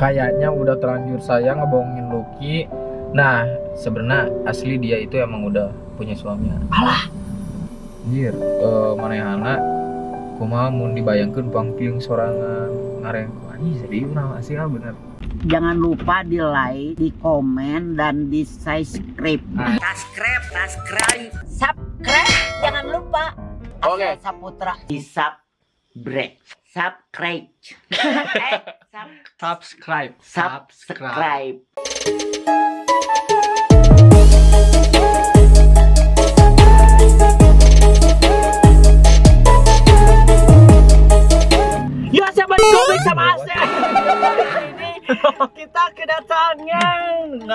kayaknya udah terlanjur sayang ngebohongin Lucky. Nah, sebenarnya asli dia itu emang udah punya suami. Alah. Anjir, manehana kumaha mun dibayangkeun pangpiung sorangan ngareng. Anjir, serius nah asli bener. Jangan lupa di like, di komen, dan di subscribe. Subscribe. Jangan lupa. Oke. Saputra. Di subscribe. Subscribe. Ya sahabat komik sama Asep. Kita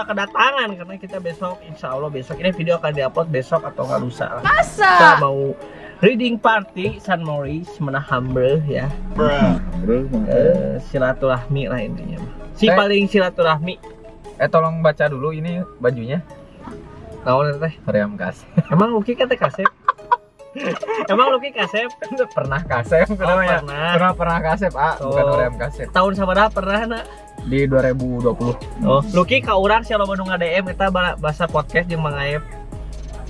kedatangan karena kita besok, insya Allah besok ini video akan diupload besok atau nggak lusa. Kita mau reading party San Maurice Humble ya. Silaturahmi lah intinya. Paling silaturahmi. Tolong baca dulu ini bajunya. Naon teh? Hoream kasep. Emang Lucky kata kasep? Emang Lucky kasep? Pernah kasep namanya. Pernah kasep, bukan hoream kasep. Tahun sabaraha pernah na? Di 2020. Oh, Lucky ka urang sia loba nu nga-DM eta bahasa podcast jeung Mang Aep.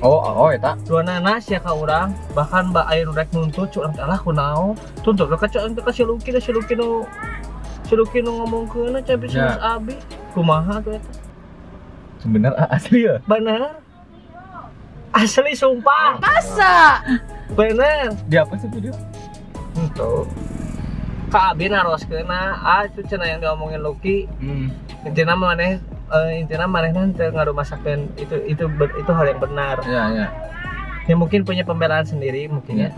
Oh eta. Duana sia ka urang, bahkan Mbak Ayu rek nuntut curang alah kunaon. Tuntut ka si Lucky nu ngomongkeun cabe si Mas Abi. Kumaha tuh eta? Sebener asli ya? Bener. Asli sumpah. Masa? Bener. Di apa sih video? Tuh. Kak Abi naroskeun itu cenah yang diomongin Lucky. Intina maneh nanti ngaruh masakan itu hal yang benar. Iya. Ya mungkin punya pembelaan sendiri mungkin ya.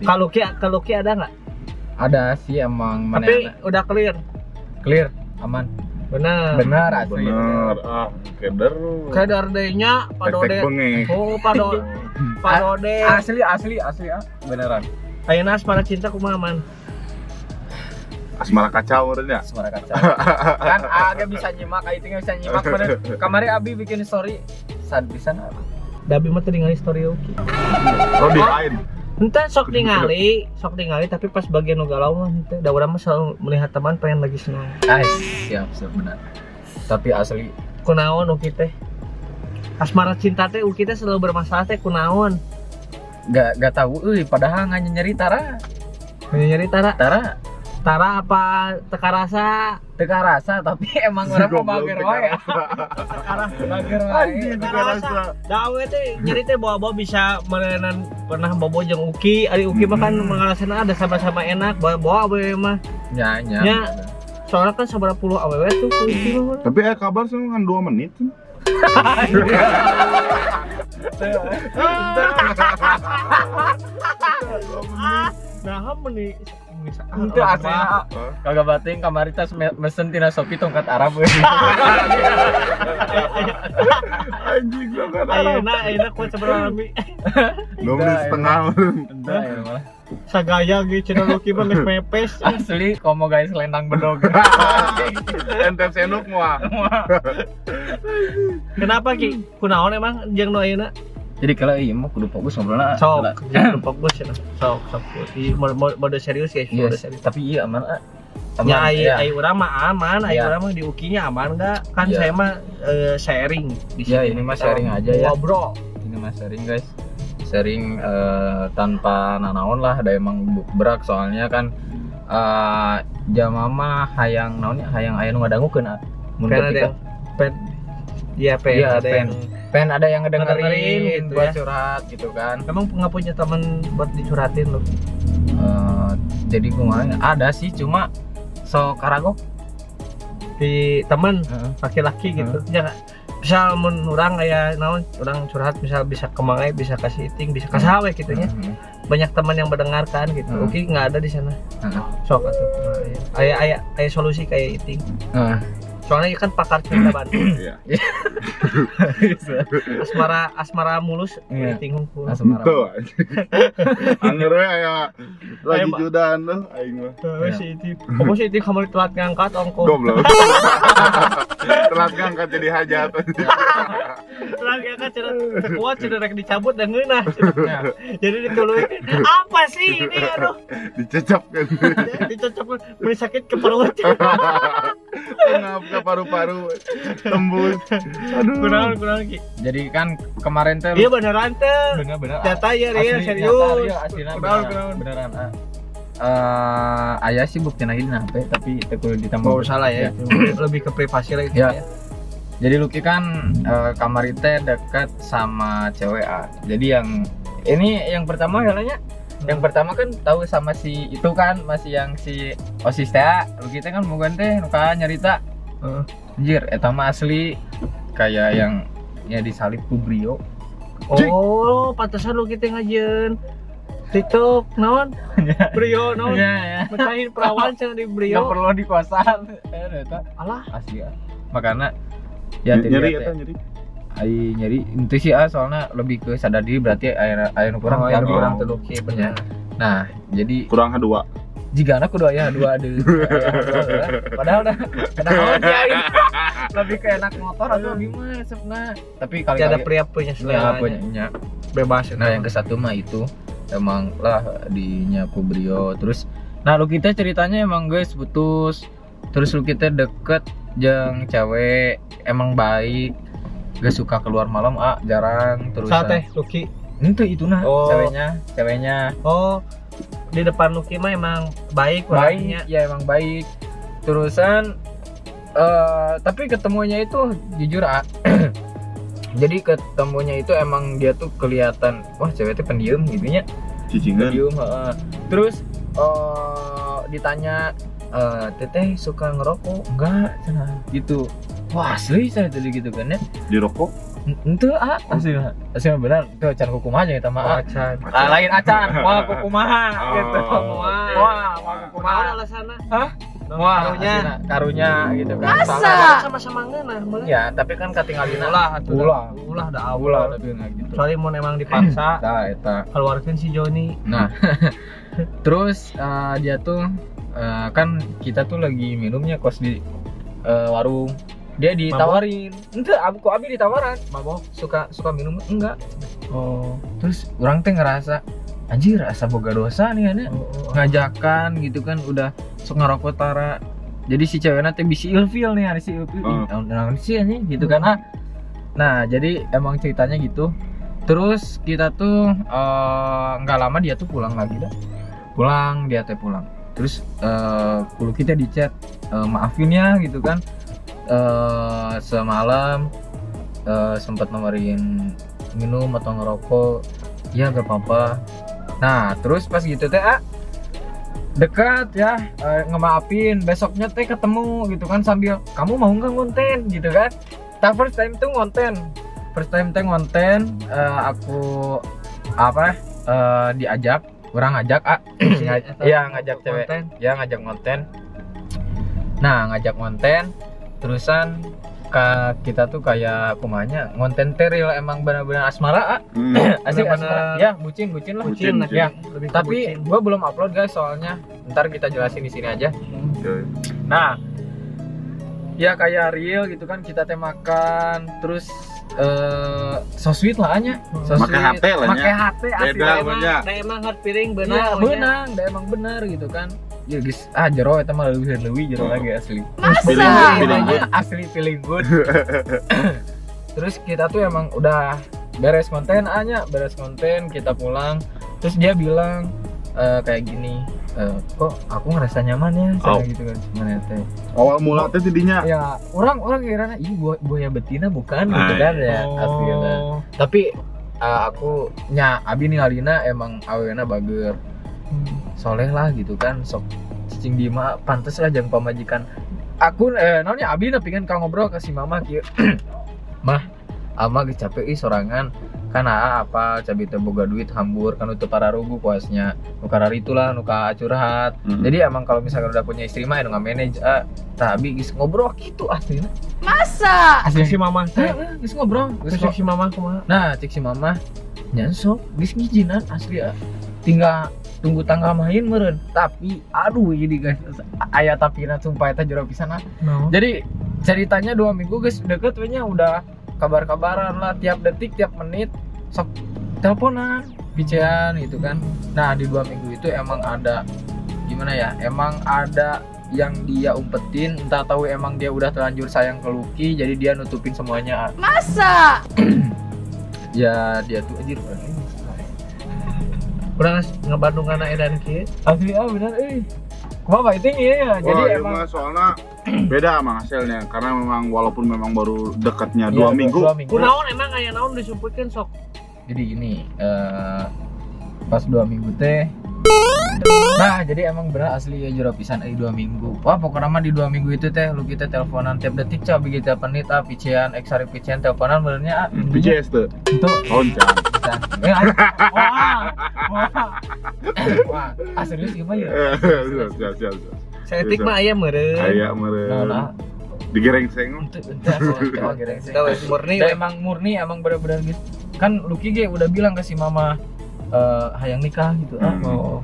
Kalau Lucky ada nggak? Ada sih emang. Tapi udah clear, aman. Benar asli. Benar. Kedar dehnya padode. Oh padode. Asli beneran. Ayeuna asmara cinta kumaha man? Asmara kacau ya. Asmara kacau. Kan agak bisa nyimak, itu bisa nyimak bener. Kemarin Abi bikin story sad pisan. Dabi mah teu ningali story Lucky. Oh di lain. Ente sok ningali tapi pas bagian nu galau mah henteu. Da urang mah selalu melihat teman pengen lagi senang. Siap benar. Tapi asli kunaon Uki teh? Asmara cinta teh Uki teh selalu bermasalah teh kunaon? Gak tahu padahal nyari Tara. Tara apa teka rasa tapi emang orang mau bager wae. Bager wae. Da awe teh nyari teh bawa bisa merenan pernah bobo jeung Uki, ari Uki mah kan mengarasana ada sama-sama enak bawa awewe mah. Nya. Soalnya kan sabaraha puluh awewe tuh Uki mah. Tapi kabar sih kan 2 menit. Nah, meni itu aslinya kagak bating kamari tas mesen tina Shopee tongkat Arab we. Anjing tongkat Arab. Ayeuna kuat seberapa mi? 2 menit setengah. Entah ya malah. Sagaya ge cenah Lucky mah geus mepes. Asli komo guys lendang bedog. Enten senuk moal. Kenapa Ki? Kunaon emang jeung nu ayeuna? Jadi kalau iya mah kudu fokus ngobrolna. Kudu fokus ya. Sok. Mode serius guys, mode serius. Tapi iya aman. Ya ai urang mah aman, ai urang mah di Ukinya aman enggak? Kan saya mah sharing di sini. Ya ini mah sharing aja ya. Ngobrol. Ini mah sharing guys. Sharing tanpa nanaon lah, ada emang berak soalnya kan jamaah hayang naonnya hayang aya nu ngadangukeun mun ketika pen ada yang ngedengerin gitu buat ya. curhat gitu kan. Emang nggak punya teman buat dicurhatin lo? Jadi kemarin ada sih cuma so karago di teman laki-laki gitu. Jangan misal mun urang aya naon urang curhat misal bisa ke Mang Aep, bisa ka Siting, bisa ka sawe gitu nya. Banyak teman yang mendengarkan gitu. Oke, nggak ada di sana. Sok atuh. Aya solusi kayak Iting. Soalnya kan pakar cinta Bandung. Iya. asmara mulus Iting hungkul. Asmara. Anger we aya lagi judan tuh aing mah. Si Iting. Apa si Iting kamari telat ngangkat ongko. Goblok. Telat ngangkat jadi hajat. Telat orang ya kan cenah kuat cenah rek dicabut dan ngeunah cenah. Jadi dituluin apa sih ini aduh Dicecapkan. dicocok mulai sakit ke perut. Ngap ke paru-paru tembus. Aduh. Kurang Ki. Jadi kan kemarin teh Iya beneran teh. bener-bener Nyata ya Ria asli, serius. nyata, Ria, aslinya Kurang. beneran ayah sih bukti lagi nah tapi tekul ditambah Mau salah ya. Lebih ke privasi lagi Ya. ya. Jadi Lucky kan kamar itu dekat sama cewek A. Jadi yang pertama halnya yang pertama kan tahu sama si itu kan masih yang si osis teh Lucky teh kan bukan teh nuka nyarita anjir eta mah asli kayak yang ya disalip ku Brio. Oh, pantesan lu kita ngajeun TikTok naon? Brio naon? Ya. Mecahin perawan cenah di Nggak Brio. perlu di kosan. Eta Alah, asli ya. Makanya ya Nyeri eta nyeri. ai nyeri itu sih soalnya lebih ke sadar diri berarti air kurang yang tapi kurang orang teu Lucky bener. nah jadi Kurang H2. jika anak kedua ya dua ada padahal udah ya lebih ke enak motor atau gimana sebenarnya tapi kali Ada pria punya selera. punya Bebas. nah yang ke satu mah itu emang lah di nyapu Brio terus nah lu kita ceritanya emang guys putus terus lu kita deket jeung cewek emang baik gak suka keluar malam jarang terus Sate Lucky. itu nah Oh. ceweknya Oh, di depan Lucky mah emang baik orangnya. ya emang baik terusan tapi ketemunya itu jujur jadi ketemunya itu emang dia tuh kelihatan wah cewek itu pendiam gitunya Cicingan. pendiam terus ditanya teteh suka ngerokok enggak cenah gitu wah asli saya tadi gitu kan ya Dirokok. itu asli benar tuh can kukumaha aja kita mah Acan. lain acan wah kukumaha gitu Oh, wah kukumaha Kumaha alasanna? hah wah Karunya. karunya gitu kan Sama-sama ngeunah mulai. ya tapi kan katinggalina Ulah da ulah awal. tapi nggak gitu Kecuali mau emang dipaksa nah eta keluarkan si Joni. nah terus dia tuh kan kita tuh lagi minumnya kos di warung dia ditawarin enggak aku abi ditawaran mabok suka minum enggak terus orang teh ngerasa anjir asa boga dosa nih aneh ngajakan gitu kan udah sok ngerokok tara jadi si ceweknya teh bisi ilfil nih ada si ilfil naon sih anjing gitu kan nah jadi emang ceritanya gitu terus kita tuh nggak lama dia tuh pulang lagi dia pulang terus kulo kita di chat maafin ya gitu kan semalam sempat nomorin minum atau ngerokok ya gak apa-apa nah terus pas gitu teh dekat ya ngemaafin besoknya teh ketemu gitu kan sambil kamu mau nggak ngonten gitu kan first time teh ngonten aku diajak orang ngajak ngajak cewek ya ngajak ngonten nah ngajak ngonten terusan kita tuh kayak kumanya ngonten teril emang benar-benar asmara asik asmara ya bucin lah Bucin, ya Lebih ke tapi bucin. gua belum upload guys soalnya ntar kita jelasin di sini aja nah ya kayak real gitu kan kita teh makan terus so sweet lah nya so Make HP lah nya. make HP asli Beda emang nya. Da emang hard piring ya benar. benang da emang benar gitu kan ya guys jero eta mah leuwih jero lagi asli Feeling good. asli feeling good terus kita tuh emang udah beres konten beres konten kita pulang terus dia bilang kayak gini kok aku ngerasa nyaman ya sama gitu kan sebenarnya teh Awal mula teh tidinya. ya orang kiranya ih buaya betina bukan gitu kan ya asli tapi aku abi ningalina emang awena bager soleh lah gitu kan sok cicing di mah pantes lah jangan pamajikan aku naonnya abi pingin kang ngobrol ke si mama kieu mah ama geus capek sorangan kan apa cabi teh boga duit hambur kan untuk para rugu puasnya nu karari itulah nu ka curhat jadi emang kalau misalkan udah punya istri mah anu manage tah abi geus ngobrol kitu aslinya Asli si mama teh. geus ngobrol Cek si mama kumaha? nah cek si mama nyansok geus ngijinan asli tinggal tunggu tanggal main meureun tapi aduh jadi guys aya tapina sumpah eta jero pisan No. jadi ceritanya 2 minggu guys deket we nya udah kabar-kabaran lah tiap detik tiap menit sok teleponan bicean gitu kan. Nah di 2 minggu itu emang ada gimana ya, emang ada yang dia umpetin, entah tahu emang dia udah terlanjur sayang ke Lucky jadi dia nutupin semuanya. Masa? Ya dia tuh anjir Kurang ngebandung anak edan kieu. asli bener kumaha itu ya. Jadi Wah, emang emang soalnya beda emang hasilnya karena memang walaupun memang baru dekatnya iya, 2 minggu. 2 minggu. Kunaon emang aya naon disumputkeun sok. Jadi gini, pas 2 minggu teh. Nah, jadi emang bener asli ya jero pisan 2 minggu. Wah, pokoknya mah di 2 minggu itu teh lu kita teleponan tiap detik coba bikin tiap menit picean, eksari picean teleponan benernya BJS tuh. Itu Loncat. wah, serius gimana ya? Siap. Setik mah aya meureun. Aya meureun. Nah, Digerengseng. itu aku akhirnya. Tahu murni. Dan emang murni emang bener-bener gitu. Kan Lucky ge udah bilang ke si mama hayang nikah gitu.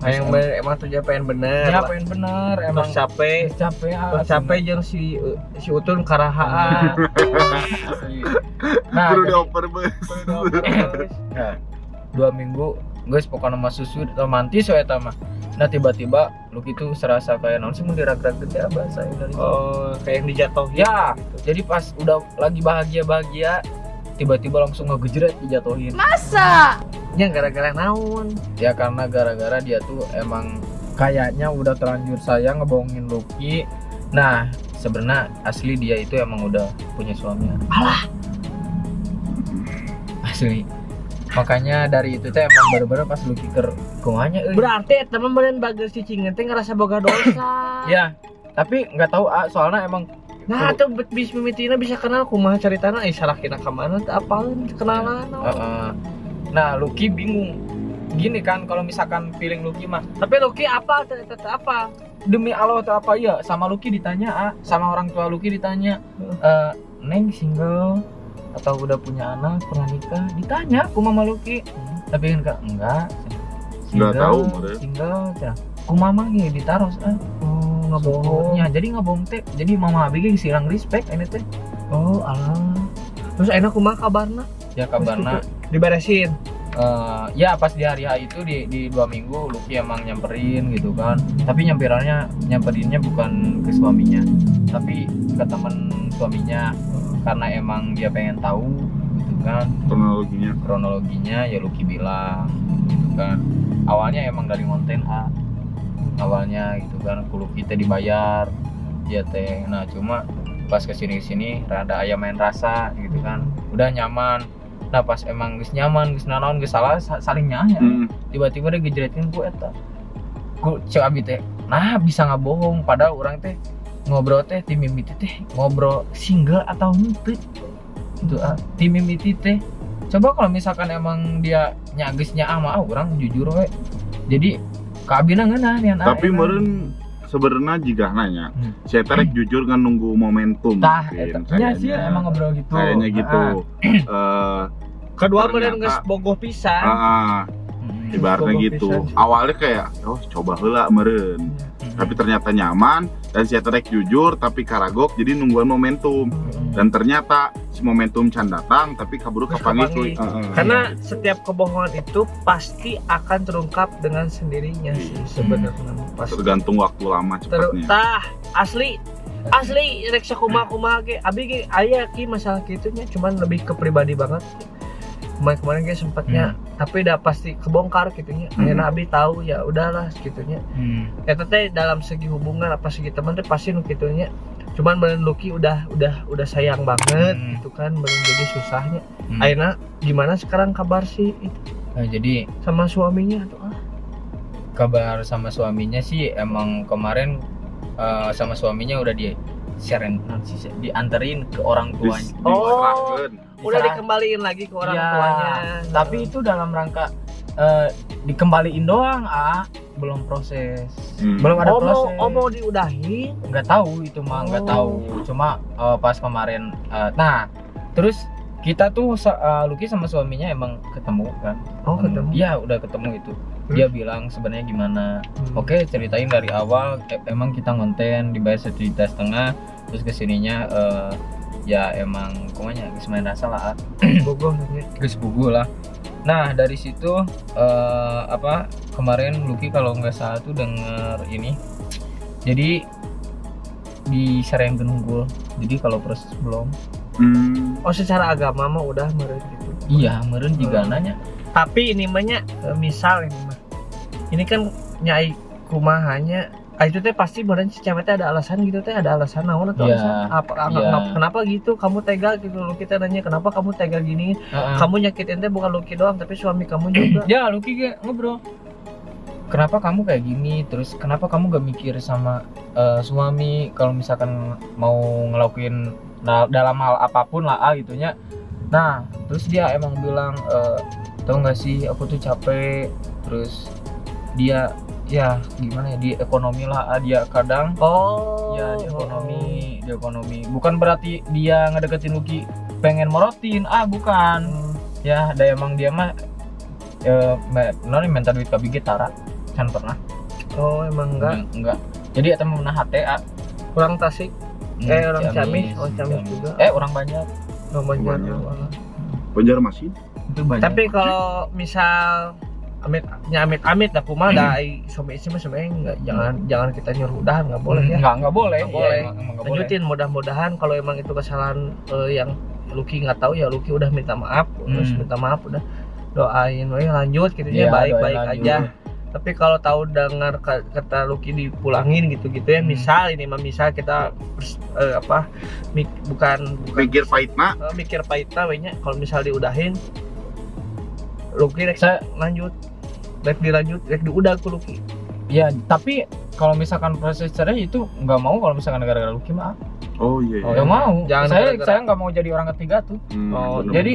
Hayang emang tuh pengen bener. Ya pengen bener emang Terus capek. capek Capek jeung si Utun karahaan. Nah, Perlu jadi- dioper bes. Nah, 2 minggu guys pokoknya mah susu romantis we eta mah. Nah tiba-tiba Lucky tuh serasa kayak naon sih mun dirag-rag gede bahasa Indonesia. Oh, kayak yang dijatuhin. Ya, jadi pas udah lagi bahagia-bahagia tiba-tiba langsung ngegejret dijatuhin. Masa? Ya gara-gara naon? Ya karena gara-gara dia tuh emang kayaknya udah terlanjur sayang ngebohongin Lucky. Nah, sebenarnya asli dia itu emang udah punya suami. Alah. Asli. Makanya dari itu teh emang bener-bener pas Lucky ke kumanya Berarti teman beneran bager si Cingin teh ngerasa boga dosa. ya, tapi nggak tahu soalnya emang Nah, tuh bis mimitina bisa kenal kumaha caritana salakina ka mana teh apalin kenalan. nah Lucky bingung. Gini kan kalau misalkan feeling Lucky mah Tapi Lucky apa apa? demi Allah atau apa ya sama Lucky ditanya sama orang tua Lucky ditanya Neng single atau udah punya anak pernah nikah ditanya ku mama Lucky tapi kan enggak Nggak tahu, Mare. single ya ku mama ge ditaros ngebohongnya jadi ngebohong teh jadi mama abg silang respect ini teh Oh, alah. Terus enak kumaha kabarna? ya kabarna Diberesin. ya pas di hari H itu di 2 minggu Lucky emang nyamperin gitu kan tapi nyamperinnya bukan ke suaminya tapi ke teman suaminya karena emang dia pengen tahu gitu kan kronologinya ya Lucky bilang gitu kan awalnya emang dari konten awalnya gitu kan kulit kita dibayar dia teh nah cuma pas kesini rada aya main rasa gitu kan udah nyaman. Nah pas emang geus nyaman geus nanaon geus salah saling nyanya tiba-tiba dia gejretin ku eta ku cek abi teh nah bisa ngabohong padahal orang teh ngobrol teh tim mimiti teh ngobrol single atau henteu gitu tim mimiti teh coba kalau misalkan emang dia nyageus nyaah mah orang jujur we jadi ka abina ngeunah nian Tapi meureun sebenarnya jika nanya, saya tarik jujur kan nunggu momentum. tah mungkin, eta nya sih emang ngobrol gitu kayaknya gitu. Kedua Ternyata- meureun geus bogoh pisan. Ibaratnya Bogoh gitu. pisan. Awalnya kayak, oh coba heula meureun. Tapi ternyata nyaman dan saya tarik jujur tapi karagok jadi nungguan momentum. Dan ternyata si momentum can datang tapi kaburu Terus kapangi kapangi. Karena setiap kebohongan itu pasti akan terungkap dengan sendirinya sih sebenarnya. Pasti. tergantung waktu lama cepatnya. Tah asli rek sakumaha ge abi ge aya ki masalah kitunya cuman lebih ke pribadi banget. Kemarin ge sempatnya tapi udah pasti kebongkar gitunya. Akhirnya abi tahu ya udahlah gitunya. Eta teh dalam segi hubungan apa segi teman teh pasti nu kitunya. Cuman bener Lucky udah sayang banget gitu kan bener jadi susahnya. Akhirnya gimana sekarang kabar sih itu Nah, jadi sama suaminya tuh kabar sama suaminya sih emang kemarin sama suaminya udah dianterin ke orang tuanya. Udah dikembaliin lagi ke orang Ya, tuanya. tapi itu dalam rangka dikembaliin doang, belum proses. Belum ada proses. mau diudahin. Nggak tahu itu mah, nggak tahu. Cuma pas kemarin nah, terus kita tuh Lucky sama suaminya emang ketemu kan. Ketemu. Iya, udah ketemu itu. Dia bilang sebenarnya gimana. Oke, ceritain dari awal emang kita ngonten dibayar 1,5 juta terus kesininya ya emang kumanya geus main rasa lah bogoh nya. geus puguh lah. Nah dari situ kemarin Lucky kalau nggak salah tuh denger ini, jadi disarankan unggul, jadi kalau proses belum. Oh secara agama mah udah meureun gitu. Iya meureun juga nanya. Tapi ini mah misal ini mah, ini kan nyai kumahanya itu teh pasti beneran si cewek teh ada alasan gitu, teh ada alasan naon atau Iya. alasan kenapa gitu kamu tega gitu. Lu kita nanya kenapa kamu tega gini, kamu nyakitin teh bukan Lucky doang tapi suami kamu juga. Ya Lucky kayak ngobrol, kenapa kamu kayak gini, terus kenapa kamu gak mikir sama suami kalau misalkan mau ngelakuin dalam hal apapun lah gitunya. Nah terus dia emang bilang tau gak sih aku tuh capek, terus dia ya gimana ya, di ekonomi lah dia kadang ya di ekonomi bukan berarti dia ngedeketin Lucky pengen morotin bukan ya, ada emang dia mah minta duit ke bigi tara kan pernah. Oh emang enggak. Jadi eta mah HTA orang Tasik orang Ciamis juga orang banyak Banjarmasin itu banyak. Tapi kalau misal amit dah kumal dai suami istri mah sebenarnya jangan kita nyuruh udahan, nggak boleh ya. Nggak boleh. Nggak boleh. Emang nggak boleh. Lanjutin, mudah-mudahan kalau emang itu kesalahan yang Lucky nggak tahu ya, Lucky udah minta maaf, terus minta maaf udah doain, lanjut gitu ya, baik-baik aja. Tapi kalau tahu dengar kata Lucky dipulangin gitu-gitu ya, misal kita bukan mikir pahitna, mikir pahitna wehnya, kalau misal diudahin Lucky lanjut diudah ke Lucky. Ya tapi kalau misalkan proses cerai itu nggak mau, kalau misalkan gara-gara Lucky mah. Oh iya. Nggak mau. Jangan Saya nggak mau jadi orang ketiga tuh. Bener. Jadi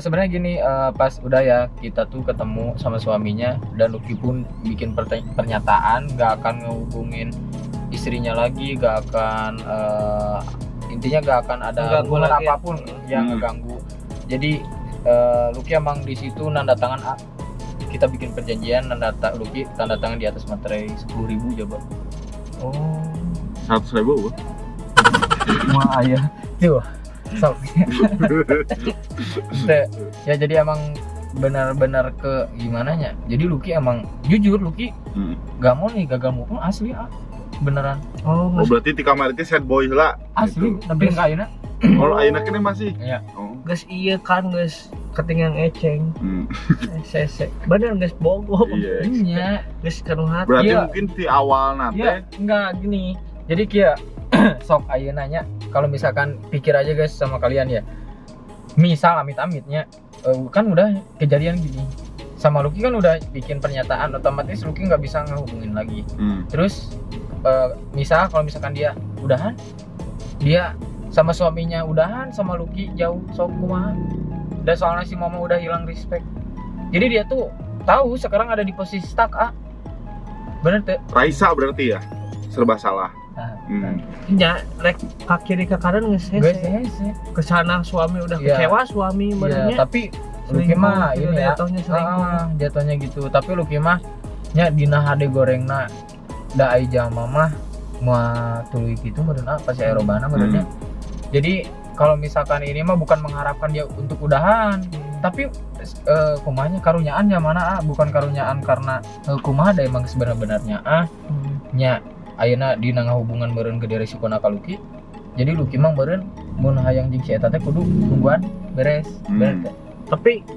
sebenarnya gini, pas udah ya kita tuh ketemu sama suaminya dan Lucky pun bikin pernyataan nggak akan ngehubungin istrinya lagi, nggak akan intinya nggak akan ada hubungan apapun yang ngeganggu. Jadi Lucky emang di situ nanda tangan, kita bikin perjanjian, Lucky tanda tangan di atas materai 10.000 coba. 100.000 Wah ayah tuh sok. Ya jadi emang benar-benar ke gimana nya. Jadi Lucky emang jujur, Lucky gak mau nih gagal move on asli beneran. Oh berarti ti kamar itu sad boy lah asli gitu. Tapi enggak ayeuna. Kalau ayeuna kene masih. Iya. Guys iya kan guys, ketinggalan eceng. Sese. Bener guys bogoh. Iya. Guys karuhat. Berarti mungkin di awal nanti. Iya, enggak gini. Jadi kia sok ayeuna nya, kalau misalkan pikir aja guys sama kalian ya. Misal amit-amitnya kan udah kejadian gini. Sama Lucky kan udah bikin pernyataan, otomatis Lucky nggak bisa ngehubungin lagi. Terus misal kalau misalkan dia udahan, dia sama suaminya udahan, sama Lucky jauh, sok kumaha. Dan soalnya si mama udah hilang respect. Jadi dia tuh tahu sekarang ada di posisi stuck bener tuh. Raisa berarti ya serba salah. Ya, rek kiri ke kanan ngesese. Kesana suami udah kecewa suami benernya. Tapi Lucky mah ini ya jatuhnya gitu. Tapi Lucky mah nya dina hade gorengna da ai jama mah moal tuluy kitu meureun pasti aerobana benernya. Jadi kalau misalkan ini mah bukan mengharapkan dia untuk udahan, tapi kumanya karunyaannya mana bukan karunyaan karena kumaha da emang sebenarnya nya ayeuna dina ngahubungan meureun gede resikona ka Lucky. Jadi Lucky mah meureun mun hayang jeung si eta teh kudu nungguan beres. Bener teh. Tapi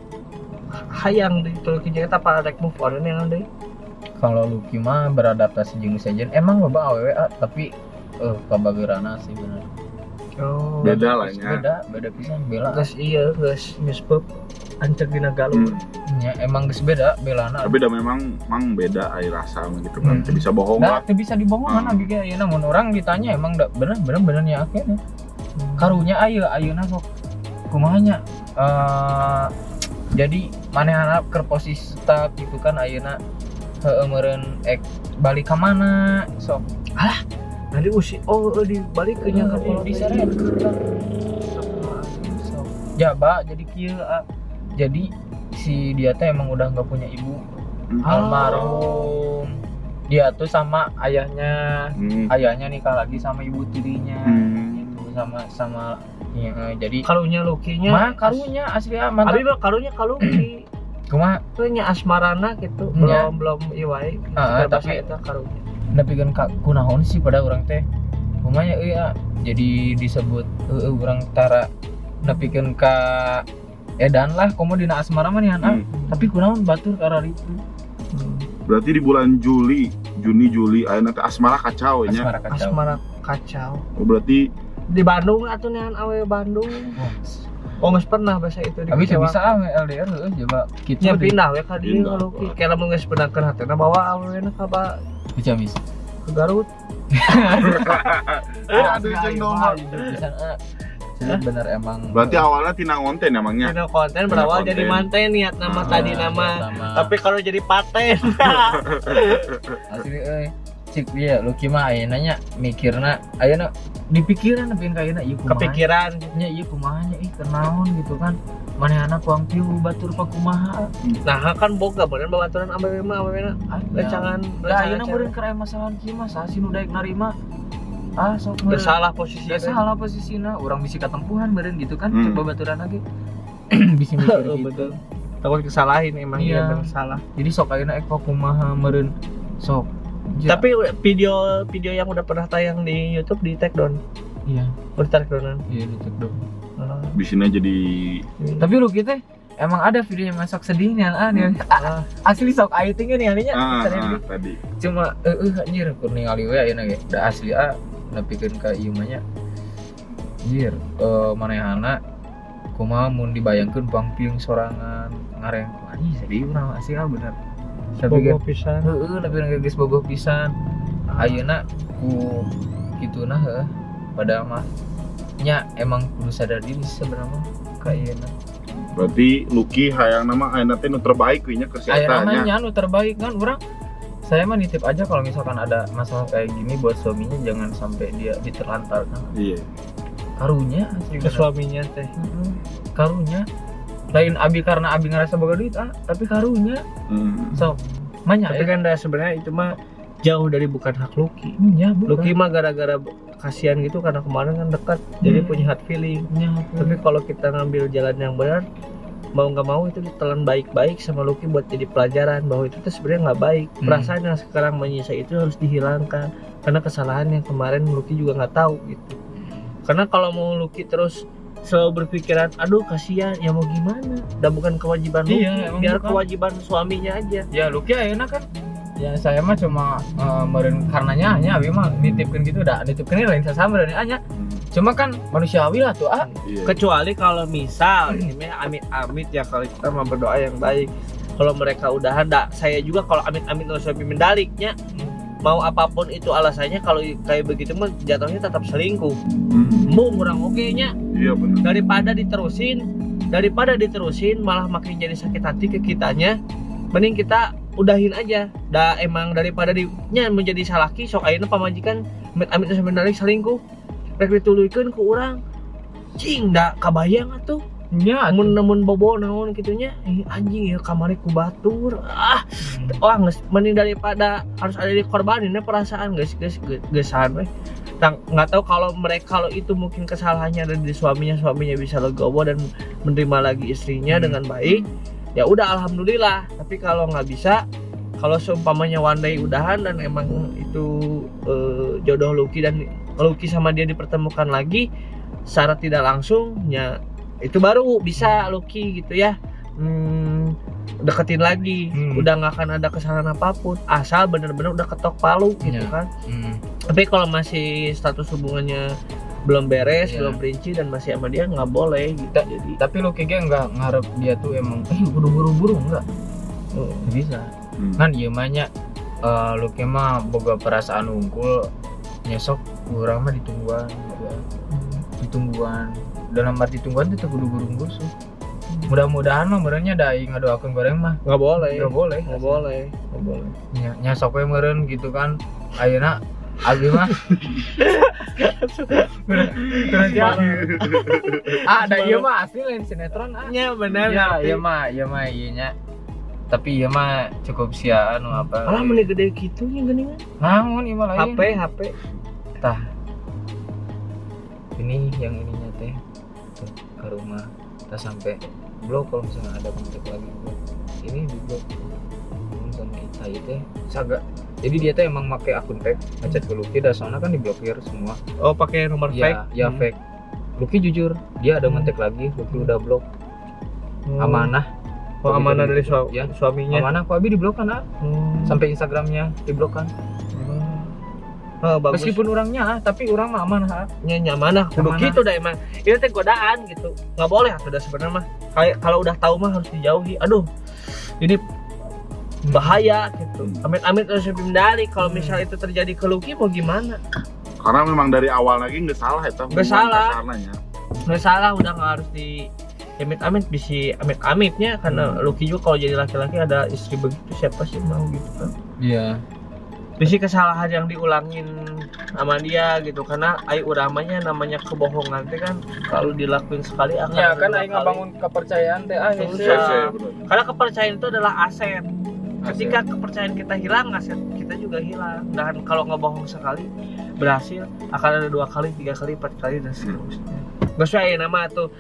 hayang di Lucky jeung eta apa rek move on yang deui. Kalau Lucky mah beradaptasi jeung sejen emang loba awewe tapi kabageurana sih bener. Beda lah nya. Beda pisan bela. Geus ieu geus nyespep ancek dina galur. Ya emang geus beda belana. Tapi dah memang beda air rasa gitu kan. Teu bisa bohong lah. Teu bisa dibohongan lagi ge ayeuna mun urang ditanya emang bener nya akhirnya. Karunya ayeuna sok kumaha nya jadi manehna keur posisi stuck gitu kan ayeuna heueuh meureun balik ka mana sok. Nanti dibalik ke nya kapal diseret. Jaba jadi kieu jadi si dia teh emang udah nggak punya ibu, almarhum. Dia tuh sama ayahnya nikah lagi sama ibu tirinya gitu. sama ya, jadi karunya Lukinya mah karunya asli mantap. Abi mah karunya ka Luki. Kumaha Nya asmarana gitu. Nya. Belum ieu wae. Tapi eta karunya. nepikeun ka kunaon sih pada urang teh. Kumaha ya jadi disebut urang tara nepikeun ka edan lah komo dina asmara mah nih tapi kunaon batur kararitu. Berarti di bulan Juni Juli ayeuna teh asmara kacau nya. Asmara kacau. Oh, berarti Di Bandung atuh nean awe Bandung. Oh, geus pernah bahasa itu di Abi teh bisa LDR coba kitu nya pindah we ka dieu Pindah. Luki. Kayak lamun geus beunangkeun hatena bawa awena ka bisa bisa. ke Garut. aduh jeung nomor. Bisa bener emang. Berarti awalnya tina konten emangnya. Dino konten berawal Dino jadi konten. manten niat nama tadi nama. Tapi kalau jadi paten. Asli cik dia Luki mah ayeuna nya mikirna ayeuna dipikiran nepikeun ka ayeuna ieu kumaha. Kepikiran Nya ieu kumaha nya kenaon gitu kan. Manehna kuang piu batur pa kumaha. nah kan boga bener babaturan awena lecangan Da ayeuna meureun keur aya masalahan kieu mah saha sih nu daek narima. Sok bersalah posisi salah posisina urang bisi katempuhan meureun gitu kan coba baturan lagi. Bisi mikir gitu. betul takut kesalahin emang Iya. bener salah. Jadi sok ayeuna kumaha meureun sok. Tapi video yang udah pernah tayang di YouTube di take down. Iya, Bertarik downan. iya dicek dong. Bisina jadi Tapi lu kita emang ada videonya masak sedih nih asli sok aitingnya nih aninya tadi. cuma anjir kur ningali we ayeuna ge da asli nepikeun ka ieu mah nya anjir manehana kumaha mun dibayangkeun pangpiung sorangan ngareng anjing sedih urang asli bener tapi bogoh pisan. tapi geus bogoh pisan ayeuna ku kituna pada mah nya emang kudu sadar diri sebenarnya ka ayeuna. Berarti Luki hayang nama ayeuna teh nu terbaik we nya Ayeuna kesehatannya. nya nu terbaik kan urang. Saya mah nitip aja kalau misalkan ada masalah kayak gini buat suaminya jangan sampai dia diterlantarkan. Iya. Karunya asli Ke suaminya teh. Karunya lain abi karena abi ngerasa boga duit tapi karunya so manya Tapi kan dah sebenarnya itu mah jauh dari bukan hak Luki. nya Luki mah gara-gara kasihan gitu karena kemarin kan dekat jadi punya hard feeling. Tapi kalau kita ngambil jalan yang benar mau nggak mau itu ditelan baik-baik sama Luki buat jadi pelajaran bahwa itu tuh sebenarnya nggak baik. Perasaan yang sekarang menyisa itu harus dihilangkan karena kesalahan yang kemarin Luki juga nggak tahu gitu. Karena kalau mau Luki terus selalu berpikiran aduh kasihan ya mau gimana, udah bukan kewajiban Luki, biar bukan. Kewajiban suaminya aja. Ya Luki ayeuna kan ya saya mah cuma meureun karenanya nya abi mah nitipkeun gitu dah nitipkeun lain sasama dan nya cuma kan manusiawi lah tuh Iya. Kecuali kalau misal ini amit-amit ya kalau kita mau berdoa yang baik. Kalau mereka udahan saya juga kalau amit-amit lo suami mendaliknya mau apapun itu alasannya kalau kayak begitu mah jatuhnya tetap selingkuh. Kurang oke-nya. Iya benar. Daripada diterusin malah makin jadi sakit hati ke kitanya. Mending kita udahin aja. Emang daripada menjadi salaki sok ayeuna pamajikan amit-amit sebenarnya selingkuh. Rek dituluykeun ku urang. Cing da kabayang atuh. nya Mun bobo naon kitunya. Anjing ya kamari ku batur. Geus mending daripada harus ada dikorbanin perasaan geus geusan we. Nggak tahu kalau itu mungkin kesalahannya ada di suaminya bisa legowo dan menerima lagi istrinya dengan baik. Ya udah alhamdulillah. Tapi kalau nggak bisa, kalau seumpamanya one day udahan dan emang itu jodoh Luki dan Luki sama dia dipertemukan lagi secara tidak langsung ya itu baru bisa Luki gitu ya deketin lagi. Udah nggak akan ada kesalahan apapun asal bener-bener udah ketok palu gitu kan. Tapi kalau masih status hubungannya belum beres, belum rinci dan masih sama dia nggak boleh gitu. Jadi tapi Luki ge enggak ngarep dia tuh emang kudu buru-buru enggak. Bisa. Kan ieu mah nya Luki mah boga perasaan unggul nyesok urang mah ditungguan dalam arti tungguan itu kudu buru-buru sih. Mudah-mudahan mah meureunnya da aing ngadoakeun goreng mah nggak boleh. Nya sok we meureun gitu kan. Ayeuna abi mah ada ieu mah asli lain sinetron nya bener ya ieu mah ieu nya. Tapi ieu mah cukup sia anu apa. Alah meni gede kitu nya geuningan. Namun ieu mah lain. HP. Tah. ini yang ininya teh tuh, ke rumah kita sampai blok kalau misalnya ada kontak lagi blok ini di blok sama kita itu saga. Jadi dia tuh emang pakai akun fake ngechat ke Lucky, dah soalnya kan diblokir semua. Oh, pakai nomor fake. Ya fake. Lucky jujur, dia ada kontak lagi, Lucky udah blok. Amanah. Oh, amanah dari ya. Suaminya. Amanah kok Abi diblok kan, sampai Instagramnya diblok kan. Oh, bagus. Meskipun orangnya, tapi orang mah amanah. Nyamanah, kudu gitu dah emang. Ini teh godaan gitu. Nggak boleh sudah sebenarnya mah. Kayak kalau udah tahu mah harus dijauhi. Aduh. Ini bahaya gitu. Amit-amit harus dihindari. Kalau misal itu terjadi ke Lucky mau gimana? Karena memang dari awal lagi nggak salah itu. Nggak salah. Kasarnya. Nggak salah, udah nggak harus di amit-amit, bisa amit-amitnya karena Lucky juga kalau jadi laki-laki ada istri begitu siapa sih mau gitu kan? Iya. Bisi kesalahan yang diulangin sama dia gitu, karena ai uramanya namanya kebohongan teh kan kalau dilakuin sekali akan Ya kan dua aing kali. ngebangun kepercayaan teh Susah. Karena kepercayaan itu adalah aset. Ketika kepercayaan kita hilang, aset kita juga hilang. Dan kalau ngebohong sekali berhasil, akan ada 2 kali, 3 kali, 4 kali dan seterusnya. Gak usah nama tuh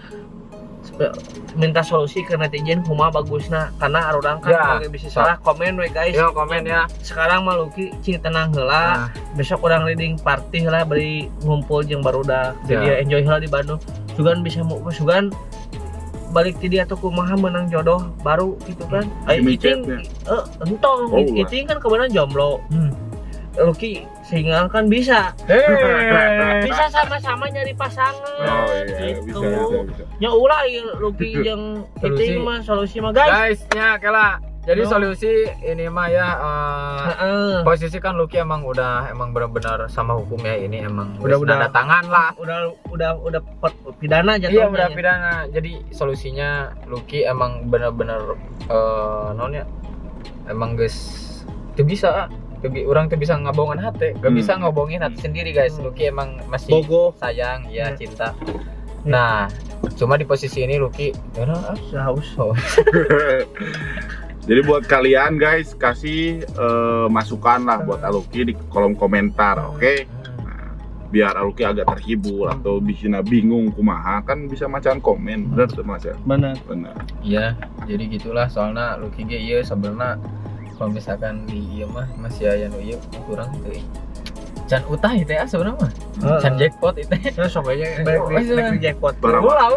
minta solusi ke netizen kumaha bagusna, karena orang kan bisa salah komen we guys. Yo komen ya. Sekarang mah Lucky cing tenang heula. Besok orang leading party lah beri ngumpul jeung barudak. Jadi enjoy heula di Bandung. Sugan bisa sugan balik ke dia tuh kumaha menang jodoh baru gitu kan. Iting entong iting kan kebetulan jomblo. Lucky sehingga kan bisa bisa sama-sama nyari pasangan. Oh iya, gitu. bisa. Ya ulah Lucky yang iting mah solusi mah guys. Nya kela. Jadi solusi ini mah ya posisi kan Lucky emang benar-benar sama hukumnya ini emang udah tanda tangan lah. Udah pidana jatuhnya. Iya, udah pidana. Jadi solusinya Lucky emang benar-benar nonnya emang guys itu bisa orang tuh bisa ngabohongin hati, gak bisa ngabohongin hati sendiri guys. Lucky emang masih sayang, ya cinta. Nah, cuma di posisi ini Lucky haus. Jadi buat kalian guys, kasih masukan lah buat Aluki di kolom komentar, oke? Nah, biar Aluki agak terhibur atau bisa bingung kumaha kan bisa macan komen, bener tuh Mas ya? Benar. Iya, jadi gitulah soalnya Lucky ge ieu sebenarnya kalau misalkan di iya mah masih aya nu ieu kurang teh. Can utah itu ya sebenarnya mah. Can jackpot itu. Terus soalnya balik jackpot. Ulah.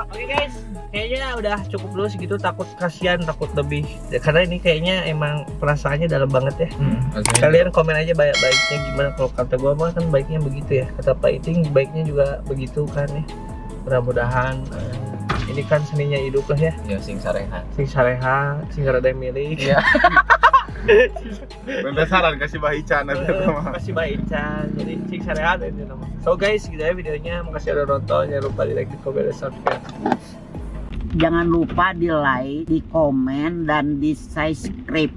Oke guys, kayaknya udah cukup dulu segitu, takut kasihan, takut lebih. Ya, karena ini kayaknya emang perasaannya dalam banget ya. Kalian komen aja baiknya gimana. Kalau kata gua mah kan baiknya begitu ya. Kata Pak Iting baiknya juga begitu kan ya. Mudah-mudahan ini kan seninya hidup lah ya. Ya sing sareha, sing rada milik. Iya. Minta saran kasih Bahican nanti mah. Kasih Bahican. Jadi sing sareha itu nama. So guys, gitu ya videonya. Makasih udah nonton. Jangan lupa di like, di komen, dan subscribe. Jangan lupa di like, di komen, dan di subscribe.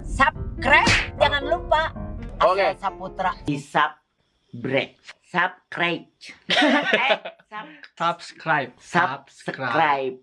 Subscribe, jangan lupa. Oke. Saputra di subscribe. Subscribe.